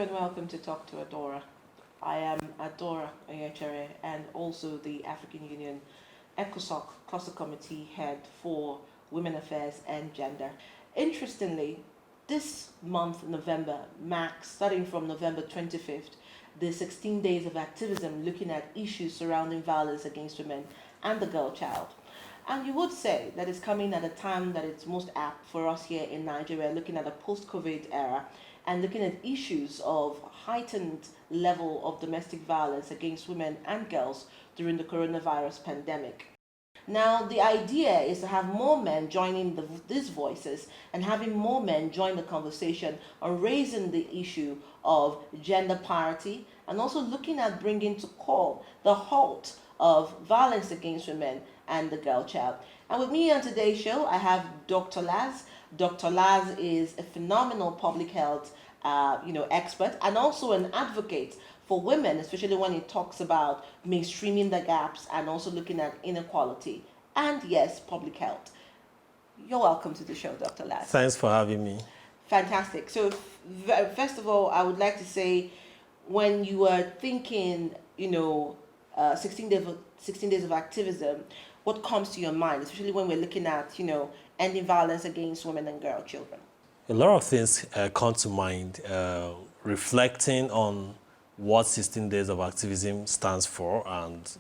and welcome to Talk to Adora. I am Adora Oyechere and also the African Union ECOSOC Cluster Committee Head for Women Affairs and Gender. Interestingly, this month, November, marks, starting from November 25th, the 16 Days of Activism looking at issues surrounding violence against women and the girl child. And you would say that it's coming at a time that it's most apt for us here in Nigeria, looking at a post-COVID era and looking at issues of heightened level of domestic violence against women and girls during the coronavirus pandemic. Now, the idea is to have more men joining these voices and having more men join the conversation on raising the issue of gender parity and also looking at bringing to call the halt of violence against women and the girl child. And with me on today's show, I have Dr. Laz. Dr. Laz is a phenomenal public health expert and also an advocate for women, especially when it talks about mainstreaming the gaps and also looking at inequality and, yes, public health. You're welcome to the show, Dr. Laz. Thanks for having me. Fantastic. So first of all, I would like to say, when you were thinking, 16 days of activism, what comes to your mind, especially when we're looking at, ending violence against women and girl children? A lot of things come to mind, reflecting on what 16 Days of Activism stands for and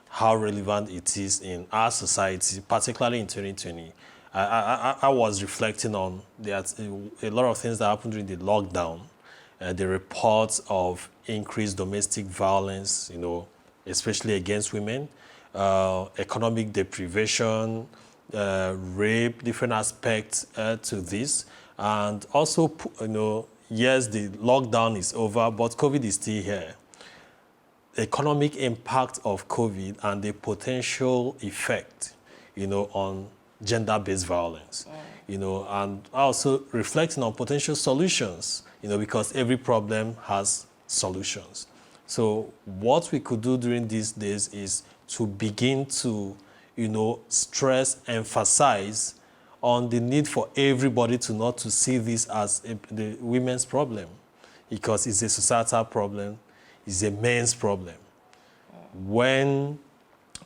how relevant it is in our society, particularly in 2020. I was reflecting on a lot of things that happened during the lockdown, the reports of increased domestic violence, especially against women, economic deprivation, rape, different aspects to this. And also, yes, the lockdown is over, but COVID is still here. Economic impact of COVID and the potential effect, on gender-based violence, and also reflecting on potential solutions, because every problem has solutions. So what we could do during these days is to begin to, stress, emphasize on the need for everybody to not to see this as the women's problem, because it's a societal problem, it's a men's problem. When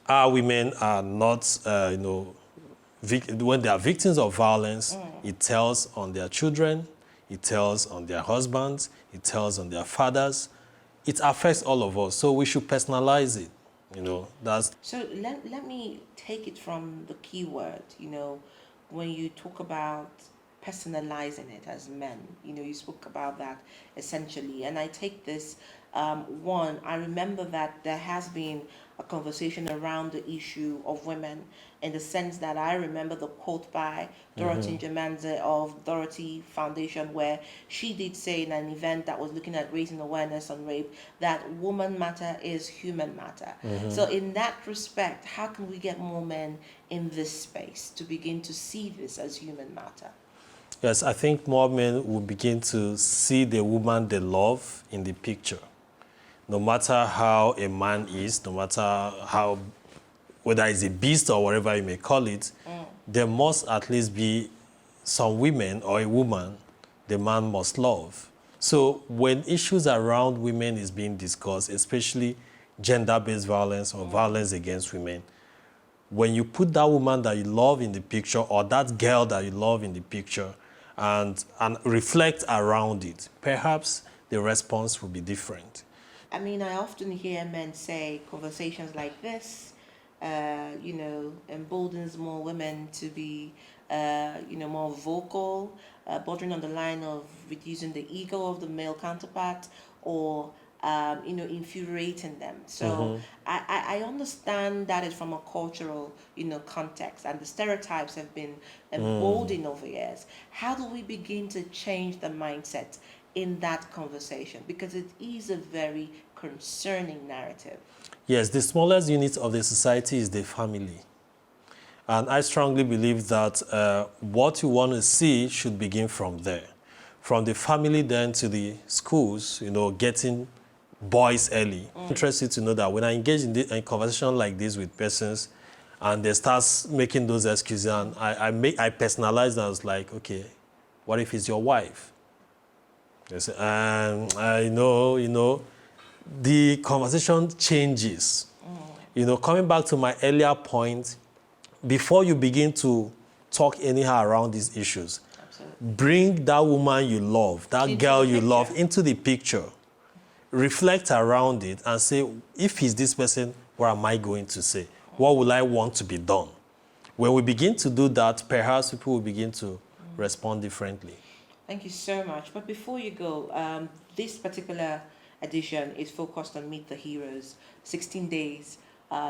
our women are not, when they are victims of violence, it tells on their children, it tells on their husbands, it tells on their fathers. It affects all of us, so we should personalize it. So let me take it from the key word, when you talk about personalizing it as men, you spoke about that essentially. And I take this, I remember that there has been a conversation around the issue of women in the sense that I remember the quote by Dorothy Njemanze of Dorothy Foundation, where she did say in an event that was looking at raising awareness on rape that woman matter is human matter. So in that respect, how can we get more men in this space to begin to see this as human matter? Yes, I think more men will begin to see the woman they love in the picture. No matter how a man is, no matter how, whether it's a beast or whatever you may call it, there must at least be some women or a woman the man must love. So when issues around women is being discussed, especially gender-based violence or violence against women, when you put that woman that you love in the picture or that girl that you love in the picture and reflect around it, perhaps the response will be different. I mean, I often hear men say conversations like this, emboldens more women to be, more vocal, bordering on the line of reducing the ego of the male counterpart or, infuriating them. So I understand that is from a cultural, context, and the stereotypes have been emboldened over years. How do we begin to change the mindset in that conversation? Because it is a very concerning narrative. Yes, the smallest unit of the society is the family. And I strongly believe that what you want to see should begin from there. From the family then to the schools, getting boys early. I'm interested to know that when I engage in a conversation like this with persons and they start making those excuses and I personalize and I was like, okay, what if it's your wife? Yes, and the conversation changes. Coming back to my earlier point, before you begin to talk anyhow around these issues, Absolutely. bring that woman you love, that Into girl the you picture. love into the picture. Reflect around it and say, if he's this person, what am I going to say? What will I want to be done? When we begin to do that, perhaps people will begin to respond differently. Thank you so much. But before you go, this particular edition is focused on Meet the Heroes, 16 days,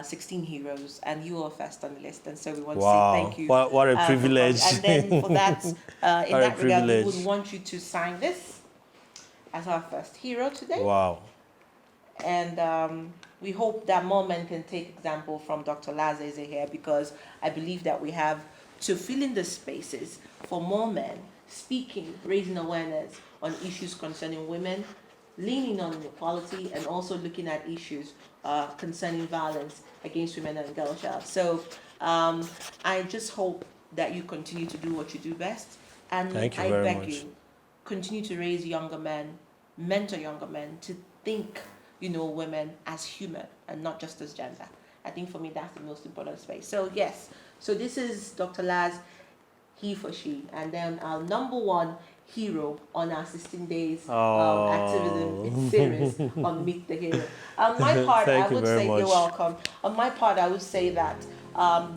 16 heroes, and you are first on the list. And so we want to say thank you. What a privilege. And then for that, in What a that regard, we privilege. would want you to sign this as our first hero today. Wow. And we hope that more men can take example from Dr. Lazeze here, because I believe that we have to fill in the spaces for more men speaking, raising awareness on issues concerning women, leaning on equality, and also looking at issues concerning violence against women and girl child. So I just hope that you continue to do what you do best. And Thank you I very beg much. you, continue to raise younger men, mentor younger men to think, women as human and not just as gender. I think for me that's the most important space. So yes, so this is Dr. Laz, he for she, and then our number one hero on our 16 days activism series on Meet the Hero. On my part, Thank I you would very say much. you're welcome. On my part, I would say that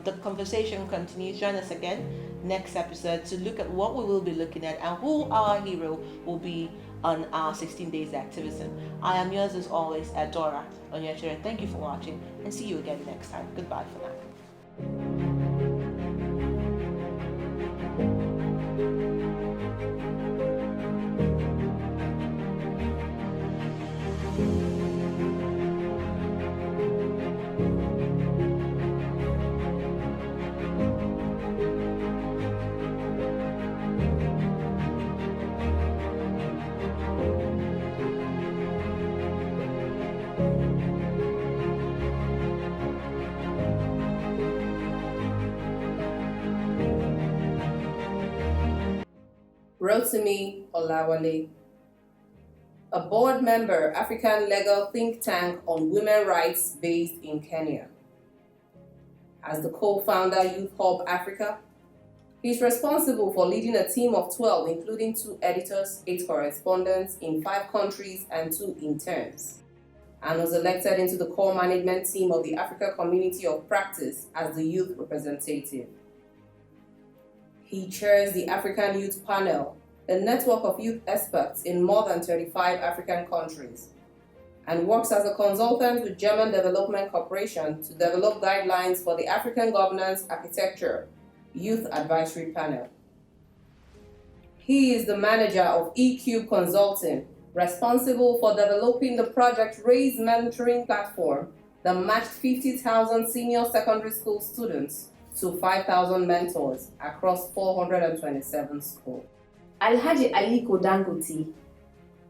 the conversation continues. Join us again next episode to look at what we will be looking at and who our hero will be on our 16 days activism. I am yours as always, Adora Onyechere. Thank you for watching and see you again next time. Goodbye for now. Rotimi Olawale, a board member, African legal think tank on women rights based in Kenya. As the co-founder Youth Hub Africa, he is responsible for leading a team of 12, including 2 editors, 8 correspondents in 5 countries and 2 interns, and was elected into the core management team of the Africa Community of Practice as the youth representative. He chairs the African Youth Panel, a network of youth experts in more than 35 African countries, and works as a consultant with German Development Corporation to develop guidelines for the African Governance Architecture Youth Advisory Panel. He is the manager of eCube Consulting, responsible for developing the Project Raise mentoring platform that matched 50,000 senior secondary school students to 5,000 mentors across 427 schools. Alhaji ALIKO Dangote,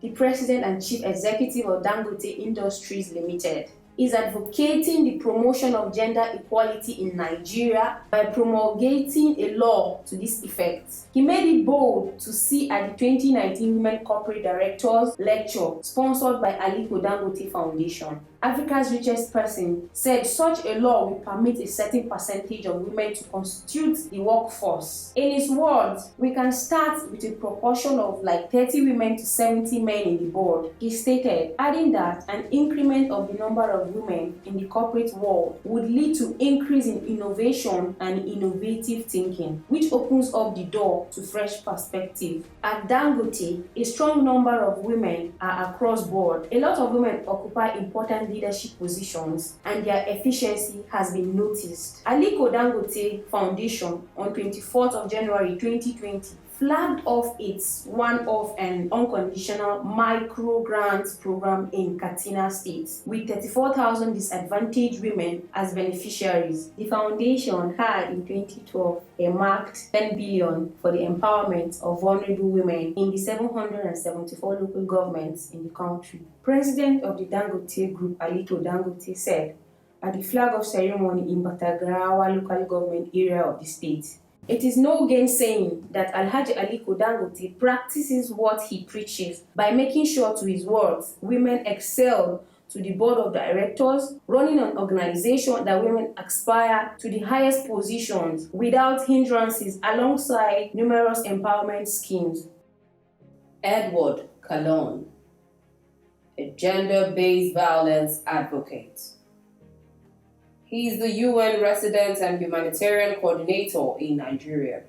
the President and Chief Executive of Dangote Industries Limited, is advocating the promotion of gender equality in Nigeria by promulgating a law to this effect. He made it bold to see at the 2019 Women Corporate Directors Lecture sponsored by ALIKO Dangote Foundation. Africa's richest person said such a law will permit a certain percentage of women to constitute the workforce. In his words, we can start with a proportion of like 30 women to 70 men in the board, he stated, adding that an increment of the number of women in the corporate world would lead to increase in innovation and innovative thinking, which opens up the door to fresh perspective. At Dangote, a strong number of women are across board. A lot of women occupy important leadership positions and their efficiency has been noticed. ALIKO Dangote Foundation on 24th of January 2020 flagged off its one-off and unconditional micro grants program in Katsina State with 34,000 disadvantaged women as beneficiaries. The foundation had in 2012 earmarked 10 billion for the empowerment of vulnerable women in the 774 local governments in the country. President of the Dangote Group, ALIKO Dangote, said at the flag-off ceremony in Batagarawa local government area of the state, It is no gainsaying that Alhaji Aliko Dangote practices what he preaches by making sure, to his words, women excel to the board of directors, running an organization that women aspire to the highest positions without hindrances, alongside numerous empowerment schemes. Edward KALLON, a gender-based violence advocate. He is the UN Resident and Humanitarian Coordinator in Nigeria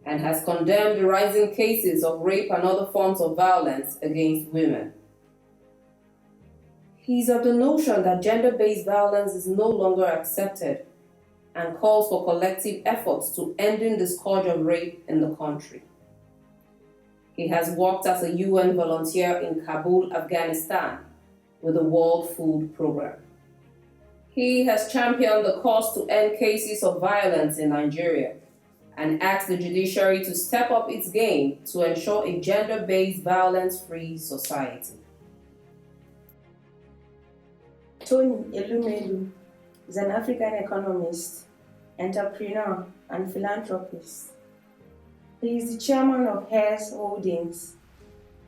and has condemned the rising cases of rape and other forms of violence against women. He is of the notion that gender-based violence is no longer accepted and calls for collective efforts to ending the scourge of rape in the country. He has worked as a UN volunteer in Kabul, Afghanistan, with the World Food Programme. He has championed the cause to end cases of violence in Nigeria and asked the judiciary to step up its game to ensure a gender-based violence-free society. Tony Elumelu is an African economist, entrepreneur, and philanthropist. He is the chairman of Hairs Holdings,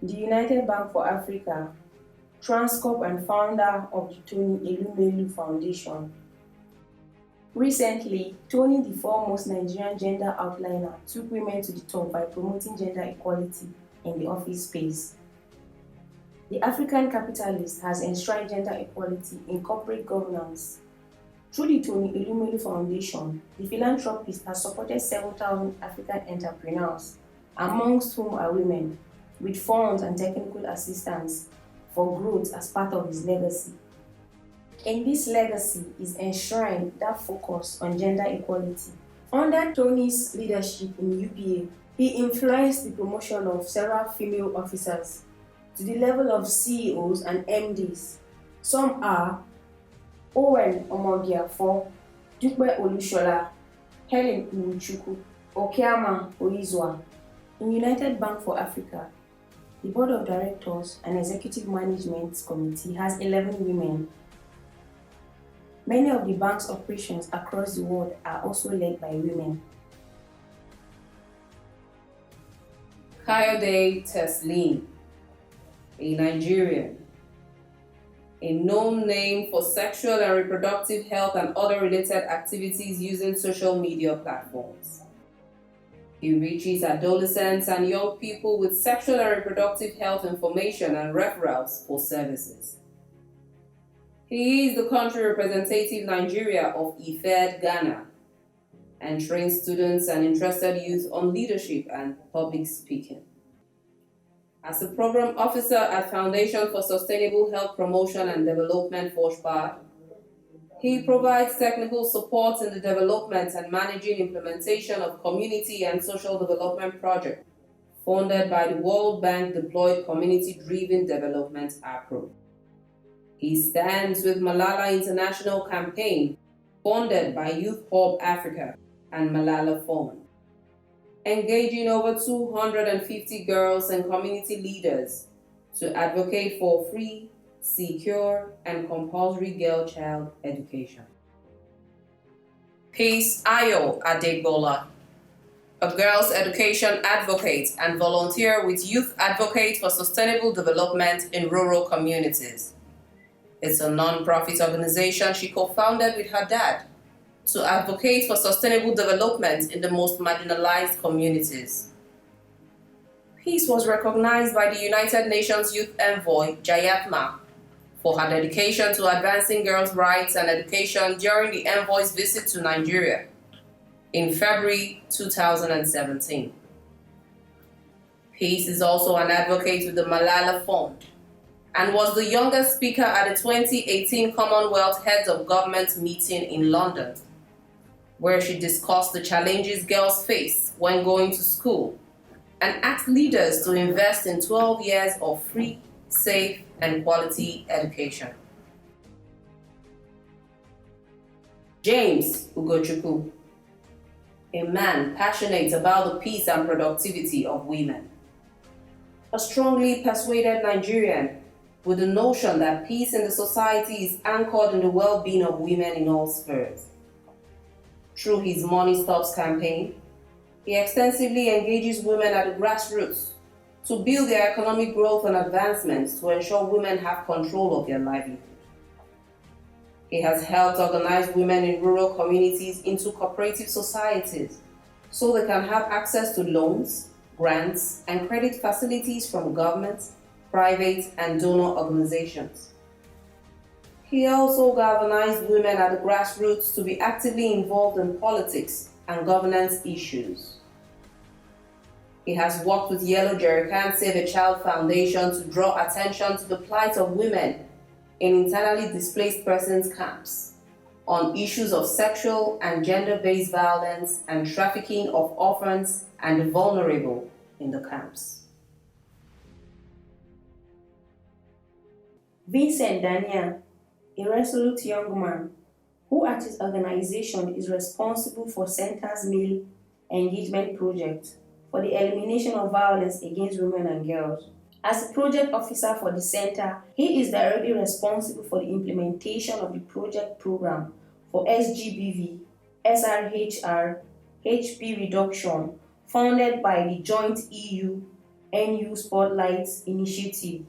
the United Bank for Africa, Transcorp, and founder of the Tony Elumelu Foundation. Recently, Tony, the foremost Nigerian gender outliner, took women to the top by promoting gender equality in the office space. The African capitalist has enshrined gender equality in corporate governance. Through the Tony Elumelu Foundation, the philanthropist has supported 7,000 African entrepreneurs, amongst whom are women, with funds and technical assistance for growth as part of his legacy. In this legacy is enshrined that focus on gender equality. Under Tony's leadership in UPA, he influenced the promotion of several female officers to the level of CEOs and MDs. Some are Owen Omogiafo, Dukwe Olushola, Helen UGOCHUKWU, Okeama Oizwa. In United Bank for Africa, the Board of Directors and Executive Management Committee has 11 women. Many of the bank's operations across the world are also led by women. Kayode Teslim, a Nigerian, a known name for sexual and reproductive health and other related activities using social media platforms. He reaches adolescents and young people with sexual and reproductive health information and referrals for services. He is the country representative Nigeria of IFED Ghana and trains students and interested youth on leadership and public speaking. As a program officer at Foundation for Sustainable Health Promotion and Development, FOSHPAD, he provides technical support in the development and managing implementation of community and social development projects funded by the World Bank Deployed Community-Driven Development Approach. He stands with Malala International Campaign, funded by Youth Hub Africa and Malala Fund, engaging over 250 girls and community leaders to advocate for free, secure, and compulsory girl-child education. Peace Ayo Adegbola, a girls' education advocate and volunteer with Youth Advocate for Sustainable Development in Rural Communities. It's a non-profit organization she co-founded with her dad to advocate for sustainable development in the most marginalized communities. Peace was recognized by the United Nations Youth Envoy, Jayatma, for her dedication to advancing girls' rights and education during the envoy's visit to Nigeria in February 2017. Peace is also an advocate with the Malala Fund and was the youngest speaker at the 2018 Commonwealth Heads of Government meeting in London, where she discussed the challenges girls face when going to school and asked leaders to invest in 12 years of free, safe, and quality education. James UGOCHUKWU, a man passionate about the peace and productivity of women. A strongly persuaded Nigerian with the notion that peace in the society is anchored in the well-being of women in all spheres. Through his Money Stops campaign, he extensively engages women at the grassroots to build their economic growth and advancements to ensure women have control of their livelihood. He has helped organize women in rural communities into cooperative societies so they can have access to loans, grants, and credit facilities from government, private, and donor organizations. He also galvanized women at the grassroots to be actively involved in politics and governance issues. He has worked with Yellow Jerrycan Save a Child Foundation to draw attention to the plight of women in internally displaced persons camps on issues of sexual and gender-based violence and trafficking of orphans and the vulnerable in the camps. VINCENT DANIA, a resolute young man who at his organization is responsible for Center's Male Engagement Project for the elimination of violence against women and girls. As a project officer for the center, he is directly responsible for the implementation of the project program for SGBV, SRHR, HP reduction, funded by the joint EU-NU Spotlight Initiative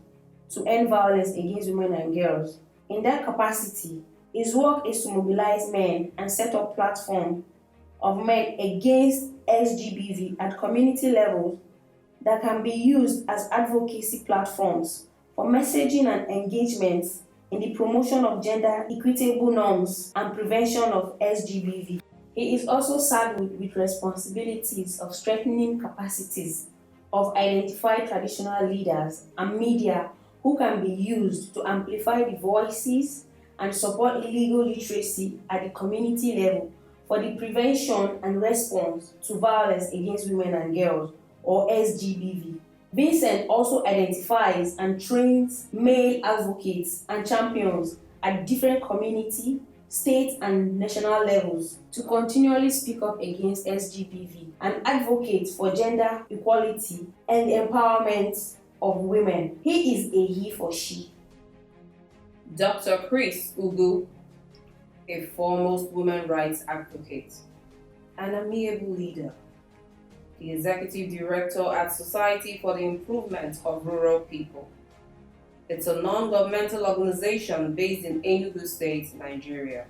to end violence against women and girls. In that capacity, his work is to mobilize men and set up platforms of men against SGBV at community levels that can be used as advocacy platforms for messaging and engagement in the promotion of gender equitable norms and prevention of SGBV. He is also saddled with responsibilities of strengthening capacities of identified traditional leaders and media who can be used to amplify the voices and support legal literacy at the community level for the prevention and response to violence against women and girls, or SGBV. VINCENT also identifies and trains male advocates and champions at different community, state, and national levels to continually speak up against SGBV and advocate for gender equality and the empowerment of women. He is a he for she. Dr. Chris Ugu, a foremost women's rights advocate, an amiable leader, the Executive Director at Society for the Improvement of Rural People. It's a non-governmental organization based in Enugu State, Nigeria.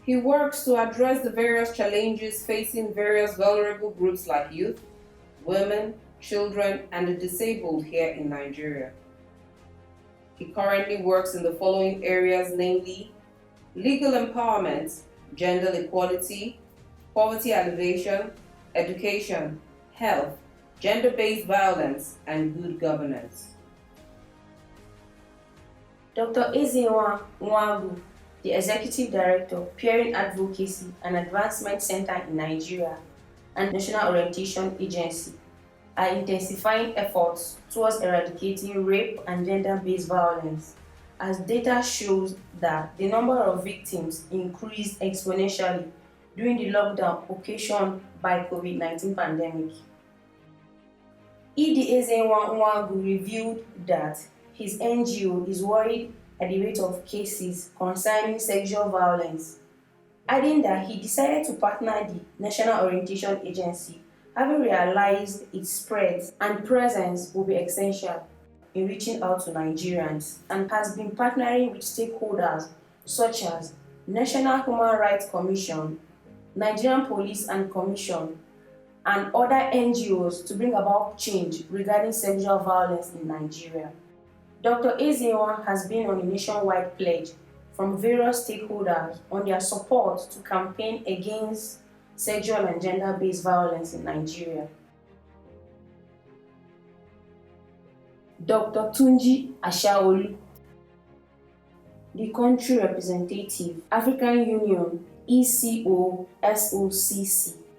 He works to address the various challenges facing various vulnerable groups like youth, women, children, and the disabled here in Nigeria. He currently works in the following areas, namely legal empowerment, gender equality, poverty alleviation, education, health, gender-based violence, and good governance. Dr. ASAOLU, the Executive Director, Peering Advocacy and Advancement Center in Nigeria, and National Orientation Agency, are intensifying efforts towards eradicating rape and gender-based violence, as data shows that the number of victims increased exponentially during the lockdown occasioned by COVID-19 pandemic. ASAOLU revealed that his NGO is worried at the rate of cases concerning sexual violence, adding that he decided to partner the National Orientation Agency, having realized its spread and presence will be essential in reaching out to Nigerians, and has been partnering with stakeholders such as National Human Rights Commission, Nigerian Police and Commission, and other NGOs to bring about change regarding sexual violence in Nigeria. Dr. ASAOLU has been on a nationwide pledge from various stakeholders on their support to campaign against sexual and gender-based violence in Nigeria. Dr. TUNJI ASAOLU, the country representative, African Union, ECOSOCC,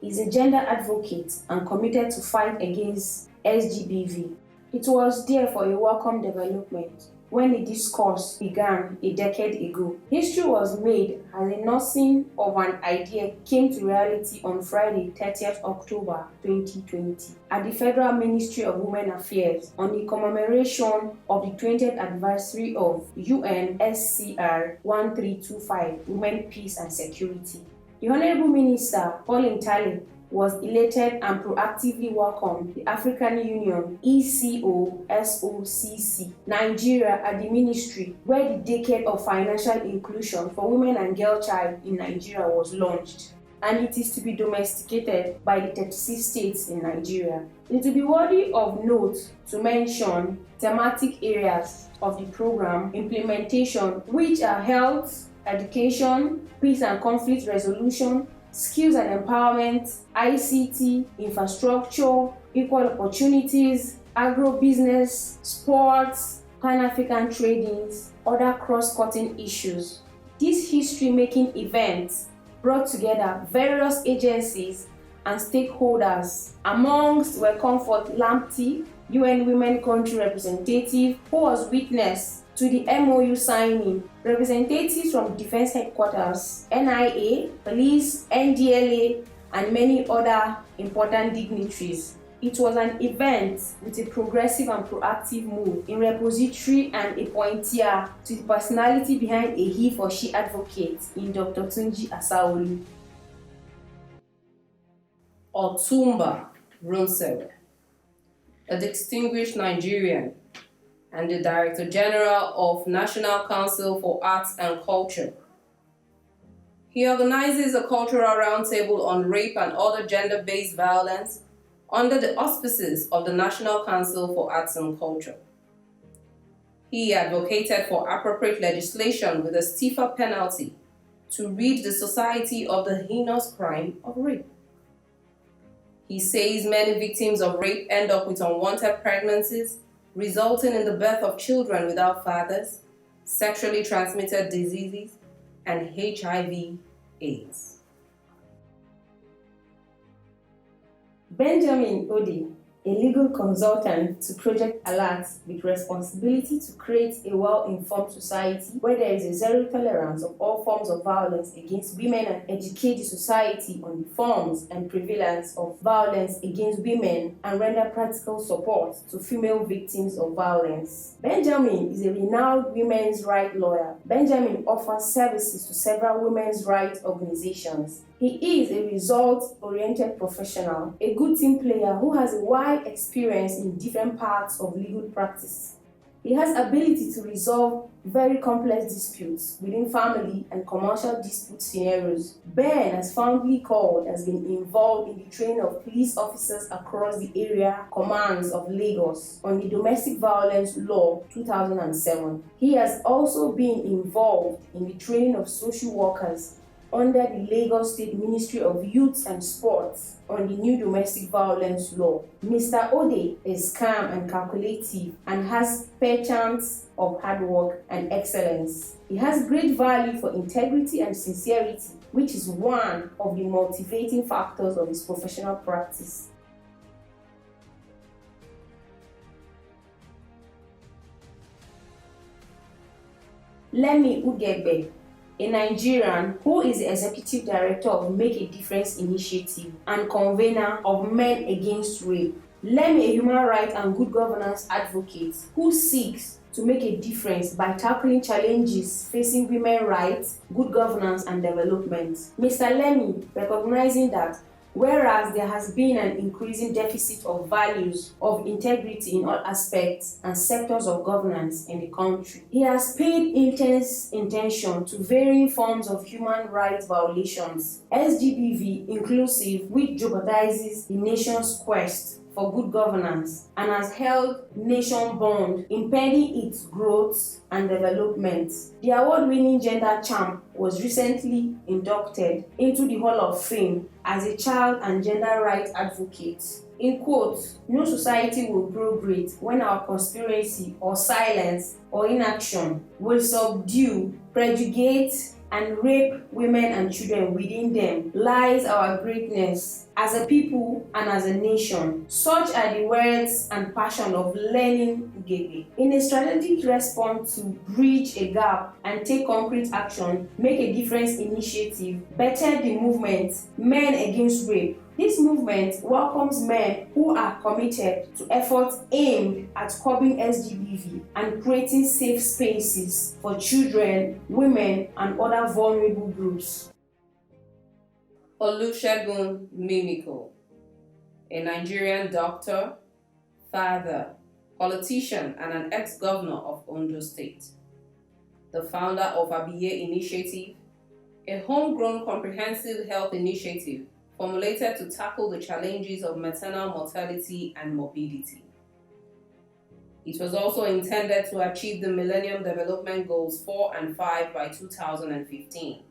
is a gender advocate and committed to fight against SGBV. It was there for a welcome development when the discourse began a decade ago. History was made as a nursing of an idea came to reality on Friday, 30th October 2020 at the Federal Ministry of Women Affairs on the commemoration of the 20th anniversary of UNSCR 1325, Women, Peace and Security. The Honorable Minister, Paul Ntale, was elected and proactively welcomed the African Union ECOSOCC Nigeria at the ministry, where the Decade of Financial Inclusion for Women and Girl Child in Nigeria was launched, and it is to be domesticated by the 36 states in Nigeria. It will be worthy of note to mention thematic areas of the program implementation, which are health, education, peace and conflict resolution, skills and empowerment, ICT, infrastructure, equal opportunities, agro-business, sports, Pan-African tradings, other cross-cutting issues. These history-making events brought together various agencies and stakeholders. Amongst were Comfort Lamptey, UN Women Country Representative, who was witness to the MOU signing, representatives from Defense Headquarters, NIA, Police, NDLA, and many other important dignitaries. It was an event with a progressive and proactive move in repository and a pointier to the personality behind a he for she advocate in Dr. TUNJI ASAOLU. Otumba Runsewe, a distinguished Nigerian and the Director General of National Council for Arts and Culture. He organizes a cultural roundtable on rape and other gender-based violence under the auspices of the National Council for Arts and Culture. He advocated for appropriate legislation with a stiffer penalty to rid the society of the heinous crime of rape. He says many victims of rape end up with unwanted pregnancies, resulting in the birth of children without fathers, sexually transmitted diseases, and HIV/AIDS. Benjamin Ode, a legal consultant to Project Alert with responsibility to create a well-informed society where there is a zero tolerance of all forms of violence against women and educate the society on the forms and prevalence of violence against women and render practical support to female victims of violence. Benjamin is a renowned women's rights lawyer. Benjamin offers services to several women's rights organizations. He is a result-oriented professional, a good team player who has a wide experience in different parts of legal practice. He has ability to resolve very complex disputes within family and commercial dispute scenarios. Ben, as fondly called, has been involved in the training of police officers across the area commands of Lagos on the Domestic Violence Law 2007. He has also been involved in the training of social workers under the Lagos State Ministry of Youth and Sports on the new domestic violence law. Mr. Ode is calm and calculative and has penchants of hard work and excellence. He has great value for integrity and sincerity, which is one of the motivating factors of his professional practice. Lemi Ugebe, a Nigerian who is the Executive Director of Make a Difference Initiative and convener of Men Against Rape. Lem, a human rights and good governance advocate who seeks to make a difference by tackling challenges facing women's rights, good governance, and development. Mr. Lemi, recognizing that whereas there has been an increasing deficit of values of integrity in all aspects and sectors of governance in the country, he has paid intense attention to varying forms of human rights violations, SGBV inclusive, which jeopardizes the nation's quest for good governance and has held nation bound, impeding its growth and development. The award-winning gender champ was recently inducted into the Hall of Fame as a child and gender rights advocate. In quotes, no society will grow great when our conspiracy or silence or inaction will subdue, predicate, and rape women and children within them lies our greatness as a people and as a nation. Such are the words and passion of Lenin Ugebe. In a strategic response to bridge a gap and take concrete action, Make a Difference initiative bettered the movement Men Against Rape. This movement welcomes men who are committed to efforts aimed at curbing SGBV and creating safe spaces for children, women, and other vulnerable groups. OLUSEGUN MIMIKO, a Nigerian doctor, father, politician, and an ex-governor of Ondo State. The founder of Abiye Initiative, a homegrown comprehensive health initiative formulated to tackle the challenges of maternal mortality and morbidity. It was also intended to achieve the Millennium Development Goals 4 and 5 by 2015.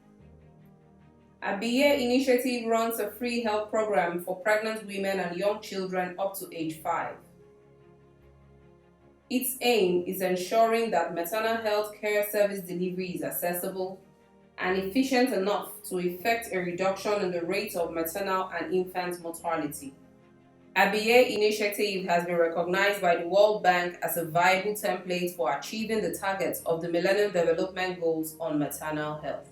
Abiye Initiative runs a free health program for pregnant women and young children up to age 5. Its aim is ensuring that maternal health care service delivery is accessible and efficient enough to effect a reduction in the rate of maternal and infant mortality. Abiye Initiative has been recognized by the World Bank as a viable template for achieving the targets of the Millennium Development Goals on maternal health.